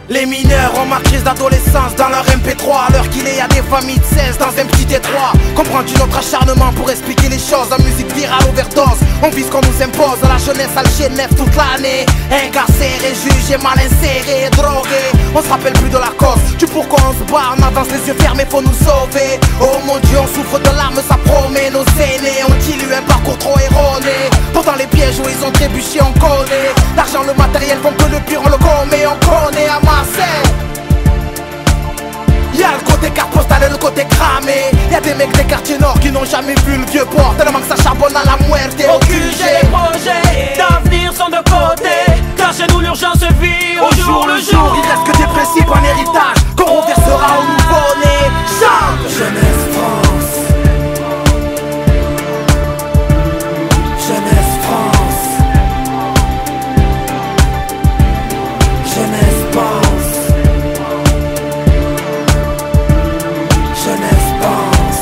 Les mineurs ont ma crise d'adolescence dans leur MP3. À l'heure qu'il est, y a des familles de 16 dans un petit détroit. Comprends-tu notre acharnement pour expliquer les choses? En musique virale, overdose, on vit ce qu'on nous impose. La jeunesse a le chien neuf toute l'année. Incarcéré, jugé, mal inséré, drogué. On se rappelle plus de la cause, du pourquoi on se barre. On avance les yeux fermés, faut nous sauver. Oh mon Dieu, on souffre de larmes, ça promet. Nos aînés ont-ils eu un parcours trop erroné? Pourtant les pièges où ils ont trébuché, on connaît. L'argent, le matériel font que le pire, on le commet. On connaît à Marseille. Y'a le côté carte postale et le côté cramé. Y'a des mecs des quartiers nord qui n'ont jamais vu le vieux port, tellement que ça charbonne à la muerte et au QG. Les projets d'avenir sont de côté, car chez nous l'urgence vit au jour le jour. Il reste que des principes en héritage qu'on reversera au nouveau-né. Chante Jeunesse France. Jeunesse France. Jeunesse pense. Jeunesse pense.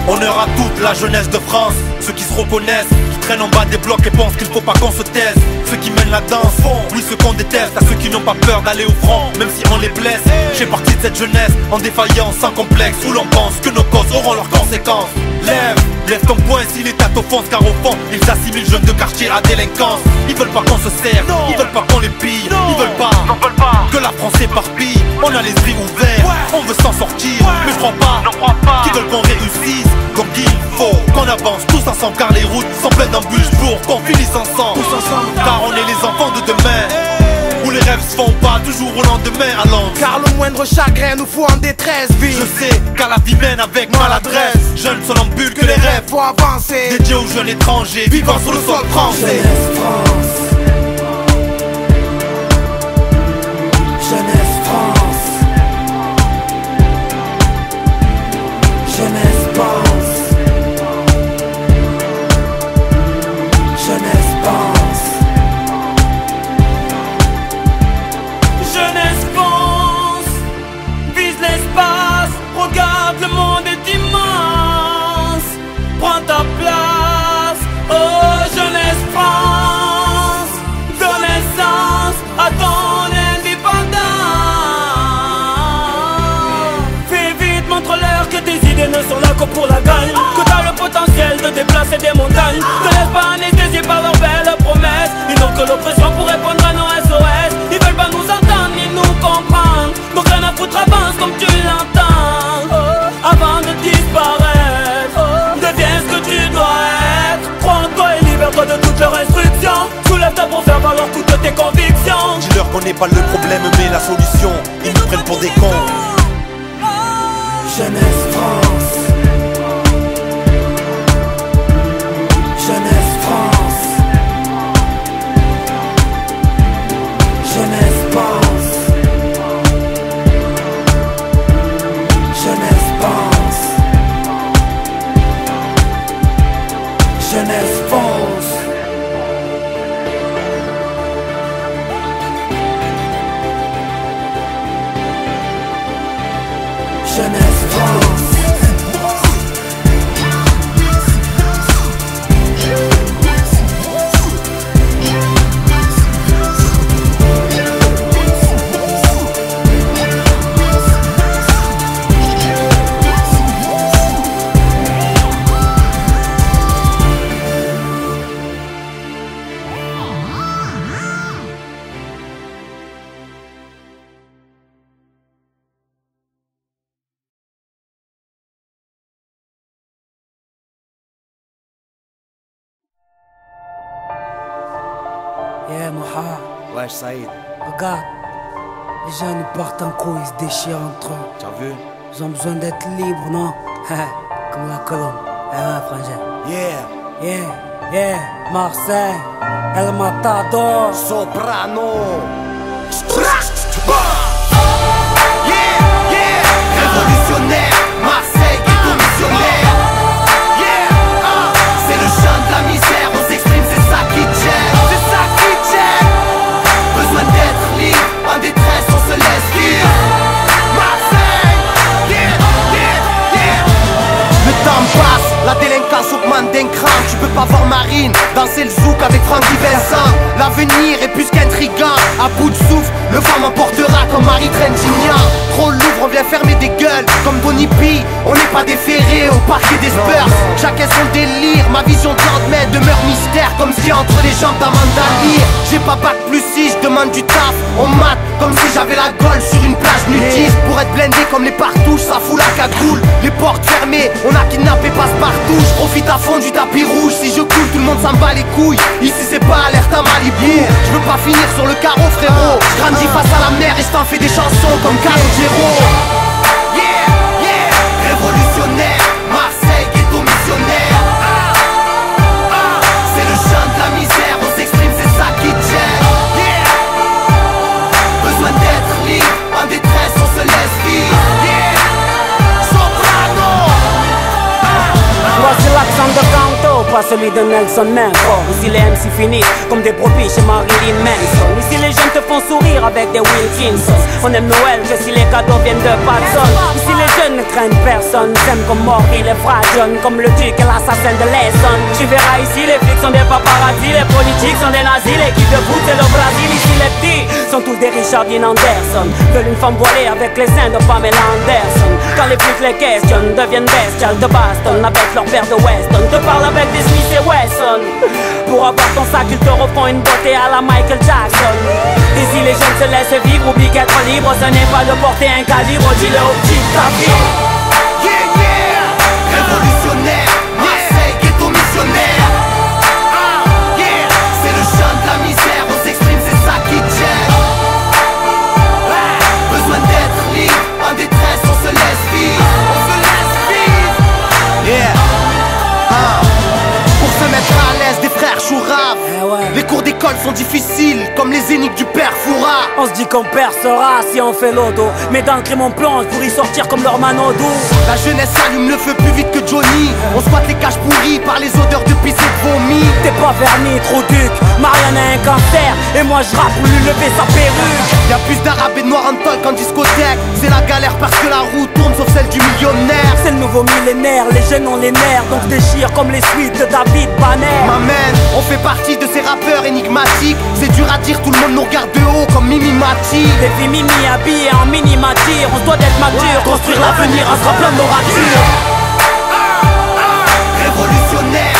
Honneur à toute la jeunesse de France, ceux qui se reconnaissent, qui traînent en bas des blocs et pensent qu'il faut pas qu'on se taise. Ceux qui mènent la danse, oui ceux qu'on déteste, à ceux qui n'ont pas peur d'aller au front, même si on les blesse. J'ai partie de cette jeunesse en défaillance, sans complexe, où l'on pense que nos causes auront leurs conséquences. Lève ton poing si l'état t'offense, car au fond, ils assimilent jeunes de quartier à délinquance. Ils veulent pas qu'on se serve, ils veulent pas qu'on les pille, ils veulent pas que la France s'éparpille. On a l'esprit ouvert, on veut s'en sortir, mais je crois pas qu'ils veulent qu'on réussisse. Donc il faut qu'on avance tous ensemble, car les routes sont pleines d'embûches pour qu'on finisse ensemble. Tous ensemble, car on est les enfants de demain, où les rêves se font pas toujours au lendemain à Londres. Car le moindre chagrin nous fout en détresse, vie. Je sais car la vie mène avec maladresse. Jeunes somnambules que les rêves faut avancer, dédiés aux jeunes étrangers vivant sur le sol français. Jeunesse France. Jeunesse France. Jeunesse pense. Jeunesse pense. Jeunesse pense, vise l'espace, regarde le monde est immense. Prends ta place, oh jeunesse France, donne naissance à ton indépendance. Fais vite, montre-leur que tes idées ne sont là que pour la gagne, que t'as le potentiel de déplacer des montagnes. Ne laisse pas anesthésier par leurs belles promesses. Ils n'ont que l'oppression pour répondre à nos SOS. Ils veulent pas nous entendre ni nous comprendre, donc rien à foutre, avance comme tu l'entends. Avant de disparaître, deviens ce que tu dois être. Crois en toi et libère-toi de toutes leurs instructions. Soulève-toi pour faire valoir toutes tes convictions. Dis-leur qu'on n'est pas le problème mais la solution. Ils nous prennent pour des cons. Jeunesse France. Jeunesse France. Jeunesse pense. Jeunesse pense. Jeunesse pense. Jeunesse France. Yeah, Moha, Ouais Saïd, regarde. Les jeunes ils partent en couille, ils se déchirent entre eux. t'as vu? Ils ont besoin d'être libres, non? Comme la colombe. Eh ouais, frangin. Yeah, Yeah, Marseille, El Matador. Soprano. Révolutionnaire, Marseille qui est commissionnaire. C'est le chant de la misère, on s'exprime, c'est ça qui tient. C'est ça qui tient. Besoin d'être libre, en détresse, on se laisse vivre. Marseille, Le temps passe, la délinquance augmente d'un cran. Tu peux pas pas voir Marine danser le zouk avec Francky Vincent. L'avenir est plus qu'intriguant. À bout de souffle, le vent m'emportera comme Marie Trentignan. Trop louvre, on vient fermer des gueules comme Bonnie P. On n'est pas déféré au parquet des Spurs. Chacun son délire, ma vision de lendemain demeure mystère comme si entre les jambes d'Amanda Lear. J'ai pas bac plus si, je demande du taf. On mate comme si j'avais la gaule sur une plage nudiste. Pour être blindé comme les partouches, ça fout la cagoule. Les portes fermées, on a kidnappé passe-partout. Je profite à fond du tapis rouge. Si je coule, tout le monde s'en bat les couilles. Ici c'est pas alerte à Malibu. Je veux pas finir sur le carreau, frérot. Je grandis face à la mer et je t'en fais des chansons comme Calogero. Yeah, yeah, révolutionnaire, Marseille, ghetto missionnaire. C'est le chant de la misère, on s'exprime, c'est ça qui tient. Yeah, besoin d'être libre, en détresse, on se laisse vivre. Yeah, soprano. Voici l'accent de Canto, pas celui de Nelson Mandela. Ici les MC finissent comme des brebis chez Marilyn Manson. Ici les jeunes te font sourire avec des Wilkinson. On aime Noël que si les cadeaux viennent de Patson. Ici les jeunes ne craignent personne, s'aiment comme Maury, les frères John, comme le duc et l'assassin de Lesson. Tu verras ici les flics sont des paparazzi, les politiques sont des nazis, l'équipe de foot c'est le Brésil. Ici les petits sont tous des Richard Dean Anderson, veulent une femme voilée avec les seins de Pamela Anderson. Quand les flics les questionnent, deviennent bestiales de Boston avec leur paire de Weston. Te parle avec des Smith et Wesson. Pour avoir ton sac, ils te refont une beauté à la Michael Jackson. Ici les jeunes se laissent vivre, oublie qu'être libre, ce n'est pas de porter un calibre, dis-le au petit tapis. Yeah, yeah, révolutionnaire, Marseille, ghetto missionnaire. Yeah, c'est le chant de la misère, on s'exprime, c'est ça qui tient. Besoin d'être libre, en détresse, on se laisse vivre. On se laisse vivre. Yeah. Pour se mettre à l'aise, des frères Chourave. Les cours d'école sont difficiles, comme les énigmes du père Foura. On se dit qu'on percera si on fait l'auto, mais dans le crime on plonge pour y sortir comme leur Manodou. La jeunesse allume le feu plus vite que Johnny. On squatte les cages pourries par les odeurs de pisse et de vomi. T'es pas verni, trop duc, Marianne a un cancer, et moi je rappe pour lui lever sa perruque. Y'a plus d'arabes et de noirs en talk qu'en discothèque. C'est la galère parce que la roue tourne sauf celle du millionnaire. C'est le nouveau millénaire, les jeunes ont les nerfs, donc déchire comme les suites de David Banner. M'amène, on fait partie de ces rappeurs énigmatiques. C'est dur à dire, tout le monde nous regarde de haut comme Mimi Mati. Des filles mimi habillées en mini-matière, on se doit d'être mature, construire l'avenir en se rappelant de nos ratures. Révolutionnaire.